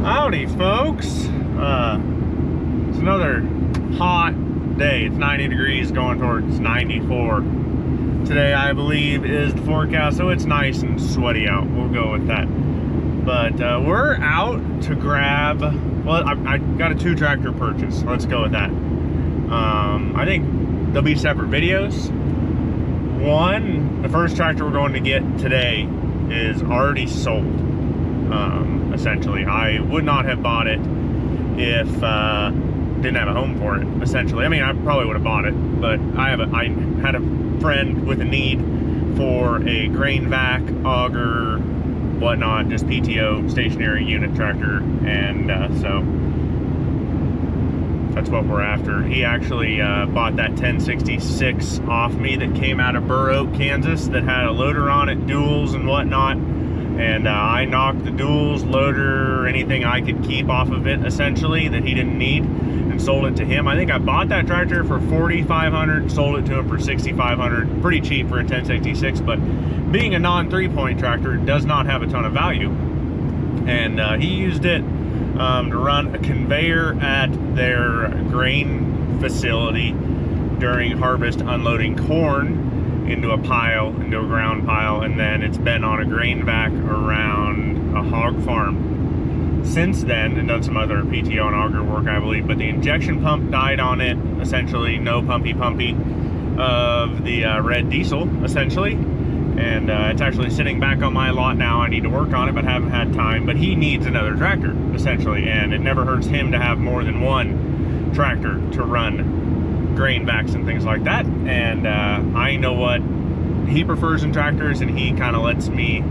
Howdy, folks. It's another hot day. It's 90 degrees going towards 94. Today, I believe, is the forecast, so it's nice and sweaty out. We'll go with that. But we're out to grab, well, I got a 2-tractor purchase. Let's go with that. I think there'll be separate videos. The first tractor we're going to get today is already sold. Essentially, I would not have bought it if didn't have a home for it. Essentially, I mean, I probably would have bought it, but I had a friend with a need for a grain vac, auger, whatnot, just PTO stationary unit tractor, and so that's what we're after. He actually bought that 1066 off me that came out of Burr Oak, Kansas, that had a loader on it, duals and whatnot. And I knocked the duals, loader, anything I could keep off of it, essentially, that he didn't need, and sold it to him. I think I bought that tractor for $4,500, sold it to him for $6,500. Pretty cheap for a 1066, but being a non-3-point tractor, it does not have a ton of value. And he used it to run a conveyor at their grain facility during harvest, unloading corn into a ground pile, and then it's been on a grain vac around a hog farm since then, and done some other PTO and auger work, I believe. But the injection pump died on it, essentially no pumpy of the red diesel, essentially. And it's actually sitting back on my lot now. I need to work on it, but haven't had time. But he needs another tractor, essentially, and it never hurts him to have more than one tractor to run grain vacs and things like that. And I know what he prefers in tractors, and he kind of lets me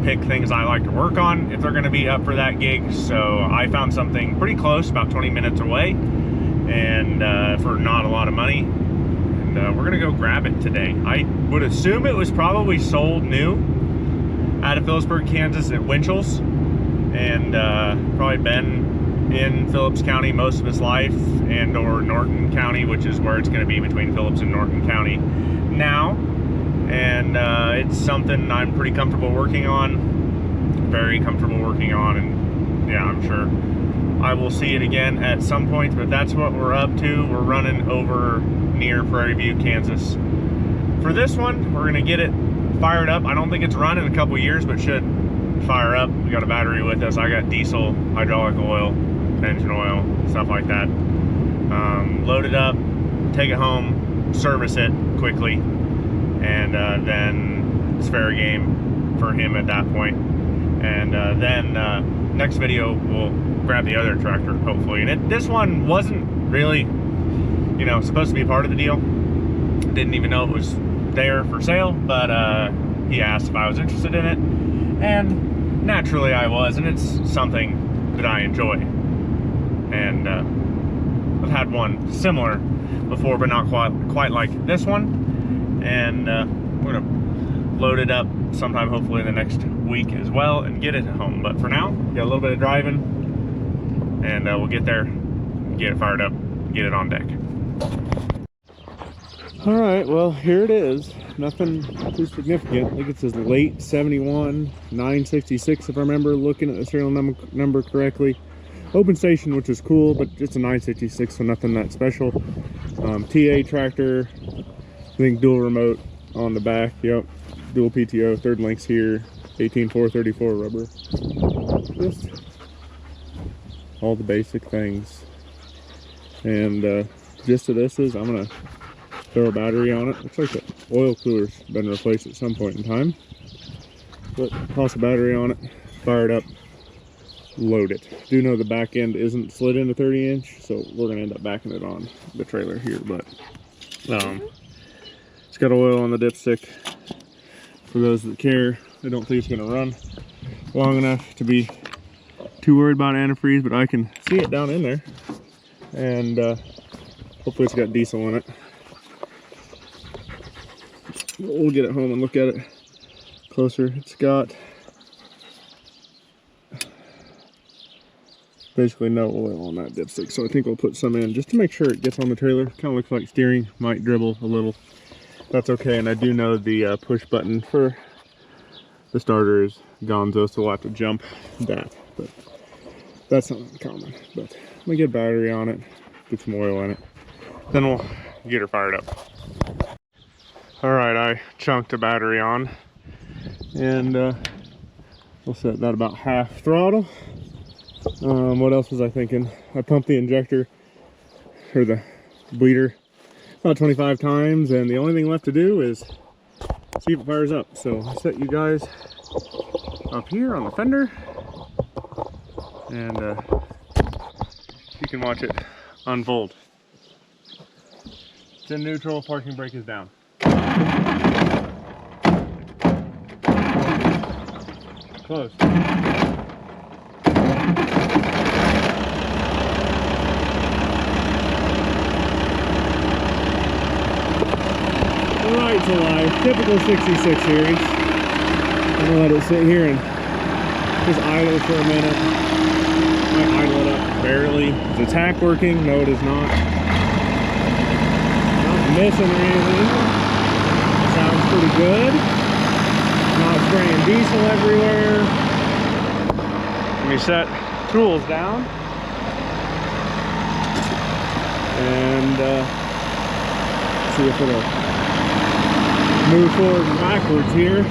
pick things I like to work on if they're going to be up for that gig. So I found something pretty close, about 20 minutes away, and for not a lot of money. And we're gonna go grab it today. I would assume it was probably sold new out of Phillipsburg, Kansas at Winchell's, and probably been in Phillips County most of his life, and or Norton County, which is where it's going to be, between Phillips and Norton County now. And it's something I'm pretty comfortable working on, very comfortable working on, and yeah, I'm sure I will see it again at some point. But that's what we're up to. We're running over near Prairie View, Kansas for this one. We're going to get it fired up. I don't think it's run in a couple years, but should fire up. We got a battery with us. I got diesel, hydraulic oil, engine oil, stuff like that. Load it up, take it home, service it quickly, and then it's fair game for him at that point. And then next video we'll grab the other tractor, hopefully. And this one wasn't really, you know, supposed to be part of the deal. Didn't even know it was there for sale, but he asked if I was interested in it, and naturally I was, and it's something that I enjoy. And I've had one similar before, but not quite like this one. And we're gonna load it up sometime, hopefully in the next week as well, and get it home. But for now, got a little bit of driving, and we'll get there, get it fired up, get it on deck. All right, well, here it is. Nothing too significant. I think it says late 71, 966, if I remember looking at the serial number correctly. Open station, which is cool, but just a 966, so nothing that special. TA tractor, I think dual remote on the back. Yep, dual PTO, third links here, 18434 rubber. Just all the basic things. And gist of this is I'm gonna throw a battery on it. Looks like the oil cooler's been replaced at some point in time. But toss a battery on it, fire it up, load it. Do know the back end isn't slid into 30-inch, so we're gonna end up backing it on the trailer here. But it's got oil on the dipstick. For those that care, I don't think it's gonna run long enough to be too worried about antifreeze, but I can see it down in there, and hopefully it's got diesel in it. We'll get it home and look at it closer. It's got basically no oil on that dipstick, so I think we'll put some in just to make sure it gets on the trailer. Kind of looks like steering might dribble a little. That's okay. And I do know the push button for the starter is gonzo, so we'll have to jump that. But That's not uncommon, but I'm gonna get a battery on it, get some oil in it, then we'll get her fired up. All right, I chunked a battery on, and we'll set that about half throttle. What else was I thinking? I pumped the injector, or the bleeder, about 25 times, and the only thing left to do is see if it fires up. So I'll set you guys up here on the fender, and you can watch it unfold. It's in neutral, parking brake is down. Close. Light's alive, typical 66 series. I'm gonna let it sit here and just idle for a minute. Might idle it up barely. Is the tack working? No, it is not. Not missing or anything. Sounds pretty good. Not spraying diesel everywhere. Let me set tools down. And see if it'll move forward and backwards here.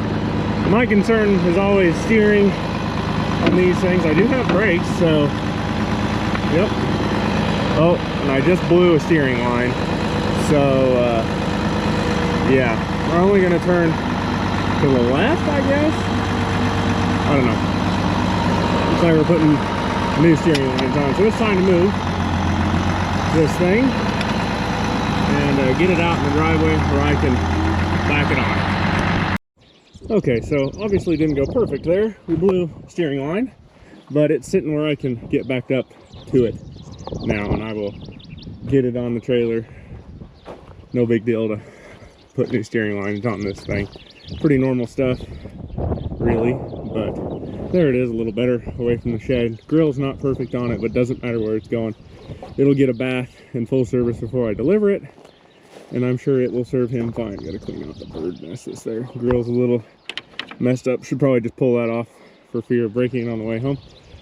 My concern is always steering on these things. I do have brakes, so yep. Oh, and I just blew a steering line. So yeah, we're only gonna turn to the left, I guess. I don't know. Looks like we're putting new steering lines on, so it's time to move this thing and get it out in the driveway where I can back it on. Okay, so obviously didn't go perfect there. We blew steering line, but it's sitting where I can get backed up to it now, and I will get it on the trailer. No big deal to put new steering lines on this thing. Pretty normal stuff, really, but there it is, a little better away from the shed. Grill's not perfect on it, but doesn't matter where it's going. It'll get a bath and full service before I deliver it, and I'm sure it will serve him fine. Gotta clean out the bird nests there. Grill's a little messed up. Should probably just pull that off for fear of breaking it on the way home.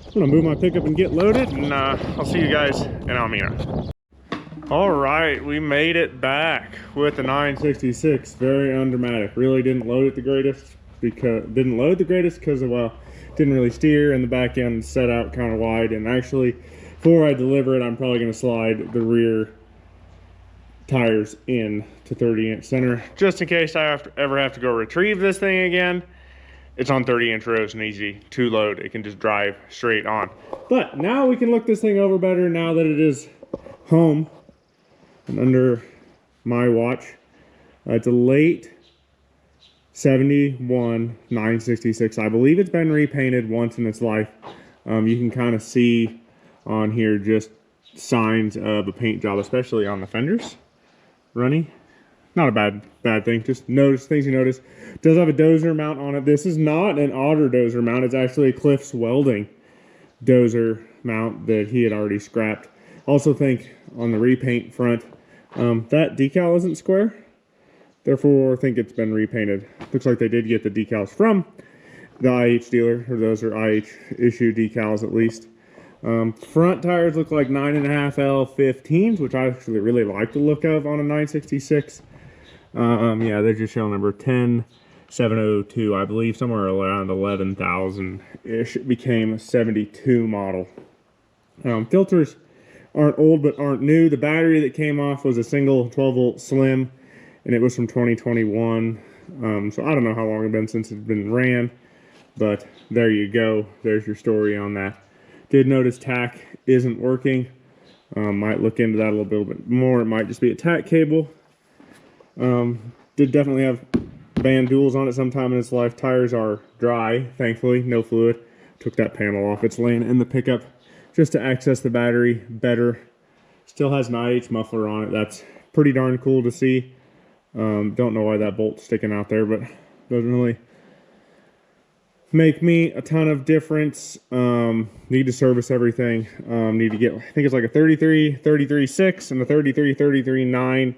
I'm gonna move my pickup and get loaded, and I'll see you guys in Almena. All right, we made it back with the 966. Very undramatic. Really didn't load it the greatest because well, didn't really steer, and the back end set out kind of wide. And actually, before I deliver it, I'm probably gonna slide the rear tires in to 30-inch center, just in case I ever have to go retrieve this thing again. It's on 30-inch rows and easy to load. It can just drive straight on. But now we can look this thing over better now that it is home and under my watch. It's a late 71 966. I believe it's been repainted once in its life. You can kind of see on here just signs of a paint job, especially on the fenders. Runny, not a bad thing. Just notice things you notice. It does have a dozer mount on it. This is not an Otter dozer mount. It's actually a Cliff's Welding dozer mount that he had already scrapped. Also think on the repaint front, that decal isn't square. Therefore, I think it's been repainted. Looks like they did get the decals from the IH dealer, or those are IH issue decals at least. Front tires look like 9.5L 15s, which I actually really like the look of on a 966. Yeah, they're just showing number 10702, I believe, somewhere around 11,000-ish. It became a 72 model. Filters aren't old, but aren't new. The battery that came off was a single 12-volt slim, and it was from 2021. So I don't know how long it's been since it's been ran, but there you go. There's your story on that. Did notice tack isn't working. Might look into that a little bit more. It might just be a tack cable. Did definitely have band duals on it sometime in its life. Tires are dry, thankfully, no fluid. Took that panel off. It's laying in the pickup just to access the battery better. Still has an IH muffler on it. That's pretty darn cool to see. Don't know why that bolt's sticking out there, but doesn't really make me a ton of difference. Need to service everything. Need to get, I think it's like a 33.6 and a 33.9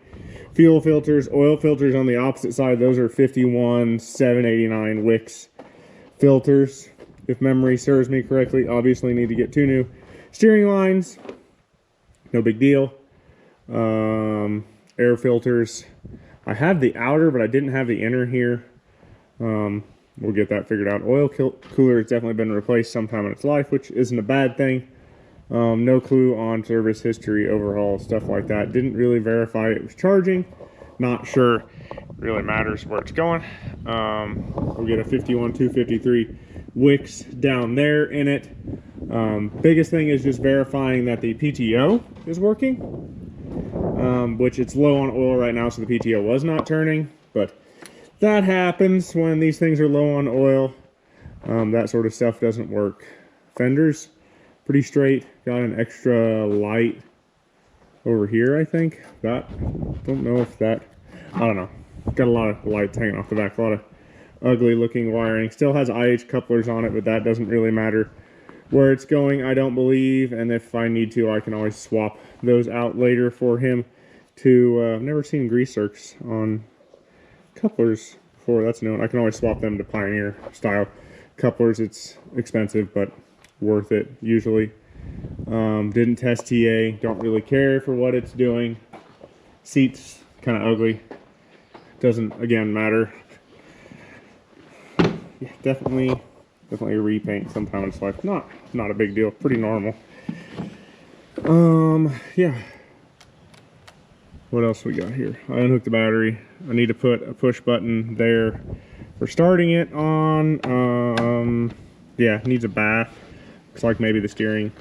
fuel filters. Oil filters on the opposite side, those are 51.789 Wix filters, if memory serves me correctly. Obviously need to get two new Steering lines, no big deal. Air filters, I have the outer, but I didn't have the inner here. We'll get that figured out. Oil cooler has definitely been replaced sometime in its life, which isn't a bad thing. No clue on service history, overhaul, stuff like that. Didn't really verify it was charging. Not sure it really matters where it's going. We'll get a 51253 Wix down there in it. Biggest thing is just verifying that the PTO is working, which it's low on oil right now, so the PTO was not turning, but that happens when these things are low on oil. That sort of stuff doesn't work. Fenders, pretty straight. Got an extra light over here, I think. Don't know if that, I don't know. Got a lot of lights hanging off the back, a lot of ugly looking wiring. Still has IH couplers on it, but that doesn't really matter where it's going, I don't believe. And if I need to, I can always swap those out later for him to, I've never seen grease zerks on couplers before. That's new. I can always swap them to Pioneer style couplers. It's expensive, but worth it usually. Didn't test TA, don't really care for what it's doing. Seats kind of ugly, doesn't again matter. Yeah, definitely a repaint sometime in its life. Not a big deal, pretty normal. Yeah, what else we got here? I unhooked the battery. I need to put a push button there for starting it on. Yeah, needs a bath. Looks like maybe the steering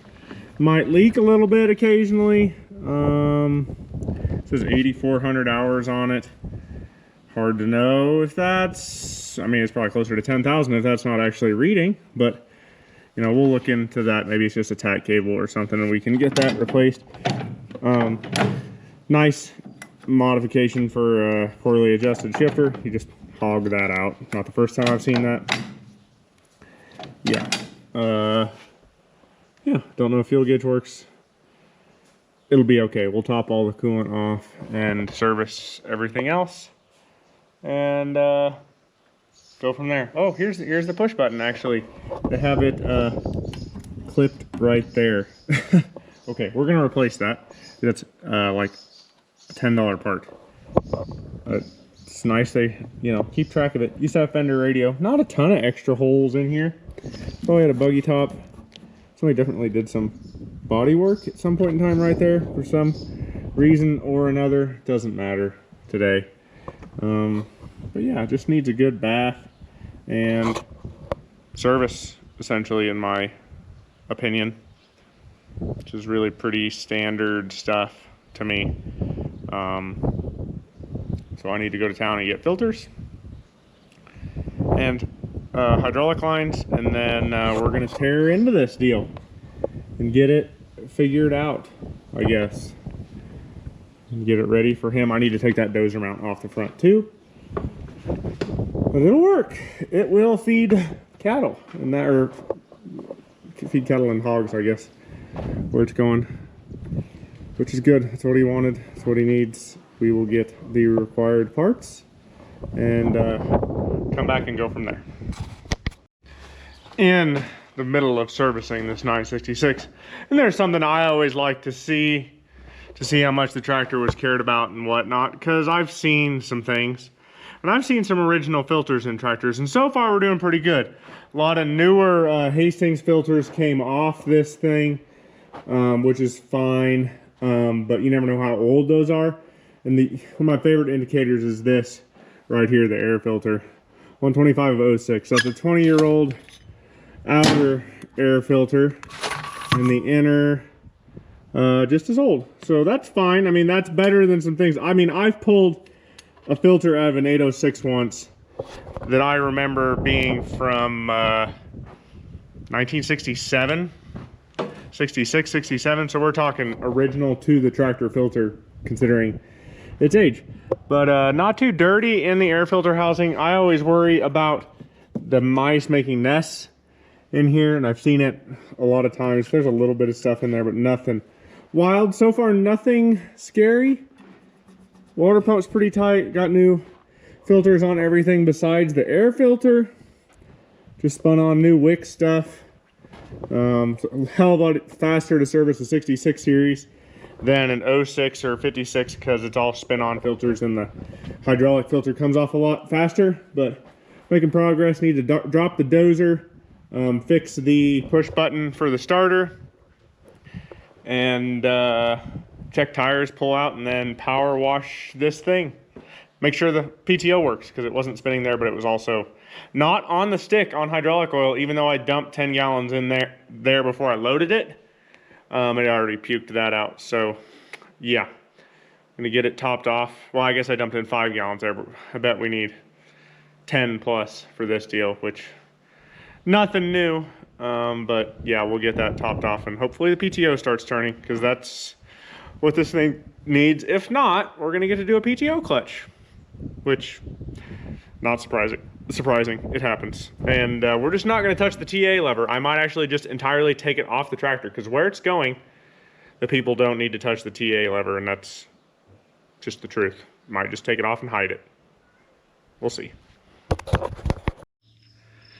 might leak a little bit occasionally. It says 8,400 hours on it. Hard to know if that's, I mean, it's probably closer to 10,000 if that's not actually reading, but you know, we'll look into that. Maybe it's just a tack cable or something and we can get that replaced. Nice modification for a poorly adjusted shifter. You just hog that out. Not the first time I've seen that. Yeah. Yeah, don't know if fuel gauge works. It'll be okay. We'll top all the coolant off and service everything else and go from there. Oh, here's the push button. Actually, they have it clipped right there. Okay, we're gonna replace that. That's like a $10 part. It's nice they, you know, keep track of it. Used to have Fender radio. Not a ton of extra holes in here. Probably had a buggy top. Somebody definitely did some body work at some point in time right there for some reason or another. Doesn't matter today. But yeah, just needs a good bath and service, essentially, in my opinion, which is really pretty standard stuff to me. So I need to go to town and get filters and hydraulic lines, and then we're gonna tear into this deal and get it figured out, I guess, and get it ready for him. I need to take that dozer mount off the front too, but it'll work. It will feed cattle, and that, or feed cattle and hogs, I guess, where it's going, which is good. That's what he wanted. That's what he needs. We will get the required parts and come back and go from there. In the middle of servicing this 966, and there's something I always like to see how much the tractor was cared about and whatnot, because I've seen some things, and I've seen some original filters in tractors, and so far we're doing pretty good. A lot of newer Hastings filters came off this thing, which is fine, but you never know how old those are. And one of my favorite indicators is this right here, the air filter, 125 of 06. So it's a 20-year-old outer air filter, and the inner just as old. So that's fine. I mean, that's better than some things. I mean, I've pulled a filter out of an 806 once that I remember being from 1967, 66, 67. So we're talking original to the tractor filter, considering its age. But not too dirty in the air filter housing. I always worry about the mice making nests in here, and I've seen it a lot of times. There's a little bit of stuff in there, but nothing wild. So far, nothing scary. Water pump's pretty tight. Got new filters on everything besides the air filter. Just spun on new Wix stuff. It's a hell of a lot faster to service a 66 series than an 06 or 56 because it's all spin-on filters and the hydraulic filter comes off a lot faster. But making progress. Need to drop the dozer, fix the push button for the starter, and check tires, pull out, and then power wash this thing. Make sure the PTO works because it wasn't spinning there, but it was also not on the stick on hydraulic oil, even though I dumped 10 gallons in there before I loaded it. It already puked that out. So yeah, I'm gonna get it topped off. Well, I guess I dumped in 5 gallons there, but I bet we need 10 plus for this deal, which nothing new. But yeah, we'll get that topped off and hopefully the PTO starts turning because that's what this thing needs. If not, we're gonna get to do a PTO clutch, which not surprising. It happens. And we're just not gonna touch the TA lever. I might actually just entirely take it off the tractor because where it's going, the people don't need to touch the TA lever, and that's just the truth. Might just take it off and hide it. We'll see.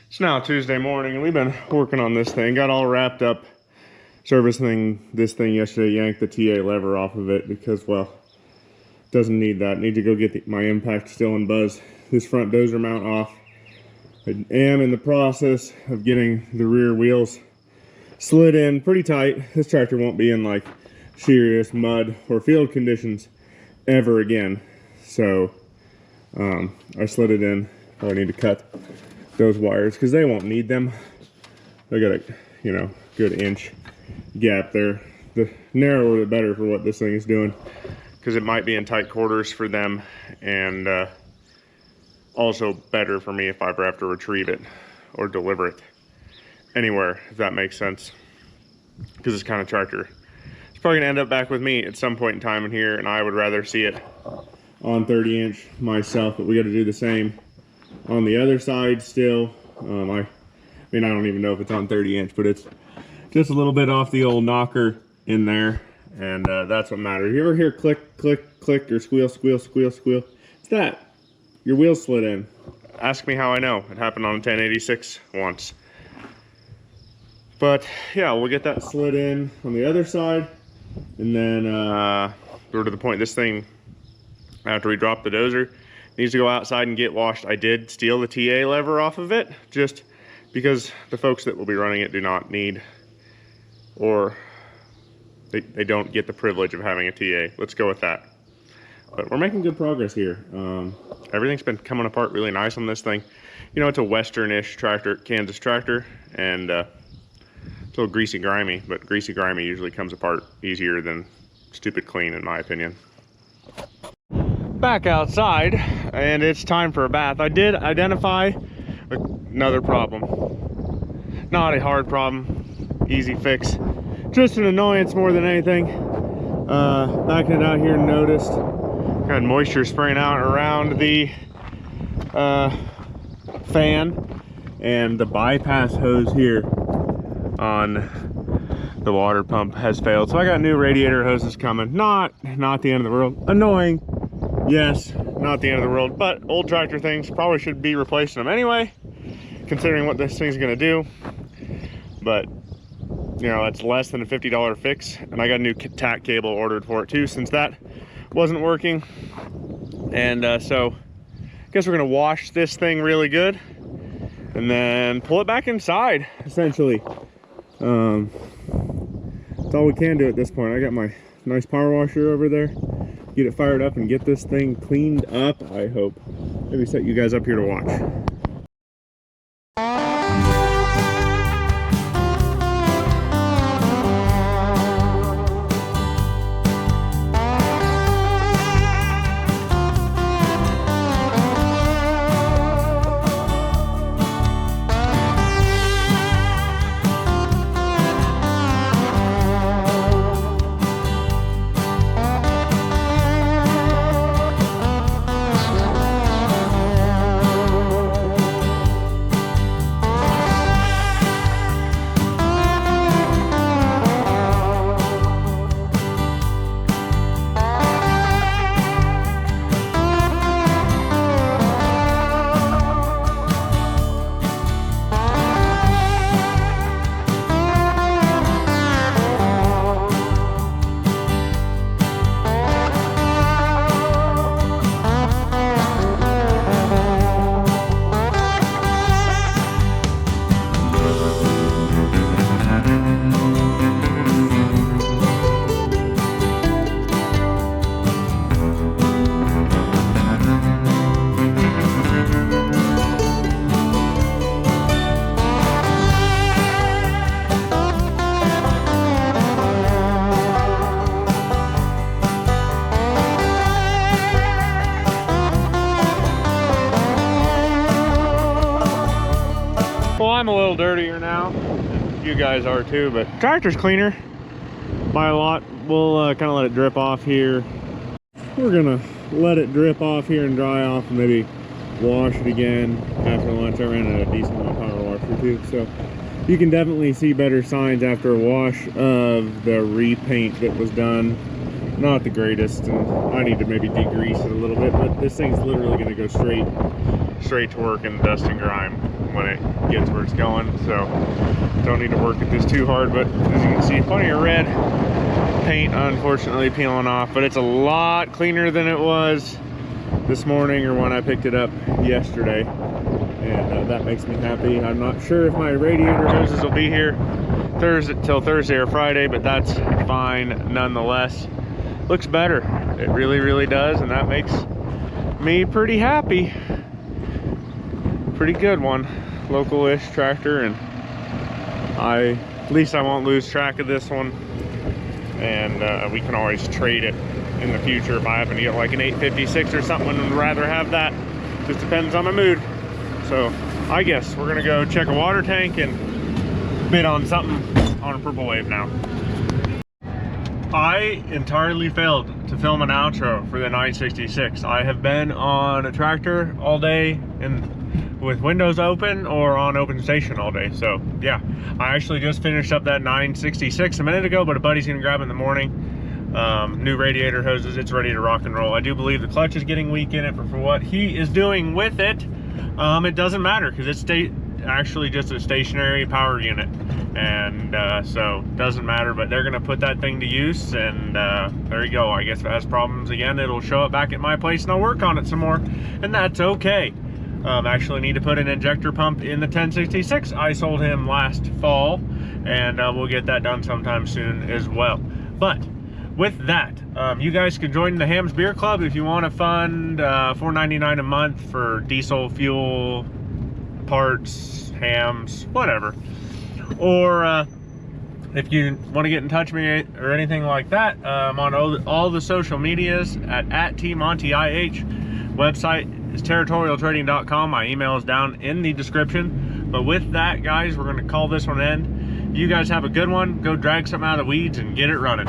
It's now Tuesday morning and we've been working on this thing. Got all wrapped up servicing this thing yesterday. Yanked the TA lever off of it because, well, doesn't need that. Need to go get my impact still and buzz this front dozer mount off. I am in the process of getting the rear wheels slid in pretty tight. This tractor won't be in like serious mud or field conditions ever again. So I slid it in. Probably need to cut those wires because they won't need them. They got a, you know, good inch gap there. The narrower the better for what this thing is doing because it might be in tight quarters for them, and also better for me if I ever have to retrieve it or deliver it anywhere, if that makes sense. Because this kind of tractor, it's probably gonna end up back with me at some point in time in here, and I would rather see it on 30 inch myself, but we got to do the same on the other side still. I mean, I don't even know if it's on 30 inch, but it's just a little bit off the old knocker in there, and that's what matters. You ever hear click, click, click, or squeal, squeal, squeal, squeal? It's that. Your wheel slid in. Ask me how I know. It happened on a 1086 once. But yeah, we'll get that slid in on the other side, and then we're to the point this thing, after we drop the dozer, needs to go outside and get washed. I did steal the TA lever off of it just because the folks that will be running it do not need, or they don't get the privilege of having a TA. Let's go with that. But we're making good progress here. Everything's been coming apart really nice on this thing. You know, it's a western-ish tractor, Kansas tractor, and it's a little greasy grimy, but greasy grimy usually comes apart easier than stupid clean, in my opinion. Back outside, and it's time for a bath. I did identify another problem. Not a hard problem, easy fix. Just an annoyance more than anything. Backing it out here, noticed got moisture spraying out around the fan, and the bypass hose here on the water pump has failed. So I got new radiator hoses coming. Not the end of the world. Annoying, yes, not the end of the world, but old tractor things, probably should be replacing them anyway, considering what this thing's gonna do. But you know, it's less than a $50 fix, and I got a new tack cable ordered for it too, since that wasn't working. And so I guess we're gonna wash this thing really good and then pull it back inside, essentially. That's all we can do at this point. I got my nice power washer over there. Get it fired up and get this thing cleaned up, I hope. Maybe set you guys up here to watch. dirtier now. You guys are too, but tractor's cleaner by a lot. We'll kind of let it drip off here. We're gonna let it drip off here and dry off and maybe wash it again after lunch. I ran a decent amount of power washer too, so you can definitely see better signs after a wash of the repaint that was done. Not the greatest, and I need to maybe degrease it a little bit, but this thing's literally going to go straight to work in dust and grime when it gets where it's going, so don't need to work at this too hard. But as you can see, plenty of red paint unfortunately peeling off, but it's a lot cleaner than it was this morning or when I picked it up yesterday, and that makes me happy. I'm not sure if my radiator hoses will be here till Thursday or Friday, but that's fine nonetheless. Looks better, it really does, and that makes me pretty happy. Pretty good one, local-ish tractor, and at least I won't lose track of this one, and we can always trade it in the future if I happen to get like an 856 or something and would rather have that. Just depends on my mood. So I guess we're gonna go check a water tank and bid on something on a Purple Wave now. I entirely failed to film an outro for the 966. I have been on a tractor all day and with windows open or on open station all day. So yeah, I actually just finished up that 966 a minute ago, but a buddy's gonna grab it in the morning. New radiator hoses, it's ready to rock and roll. I do believe the clutch is getting weak in it, but for what he is doing with it, it doesn't matter because it's actually just a stationary power unit, and so doesn't matter. But they're gonna put that thing to use, and there you go. I guess if it has problems again, it'll show up back at my place and I'll work on it some more, and that's okay. Actually need to put an injector pump in the 1066 I sold him last fall, and we'll get that done sometime soon as well. But with that, you guys can join the Hams Beer Club if you want to fund $4.99 a month for diesel fuel, parts, hams, whatever. Or if you want to get in touch with me or anything like that, I'm on all the social medias at TMontyIH. Website is territorialtrading.com. My email is down in the description. But with that, guys, we're going to call this one end. You guys have a good one. Go drag something out of the weeds and get it running.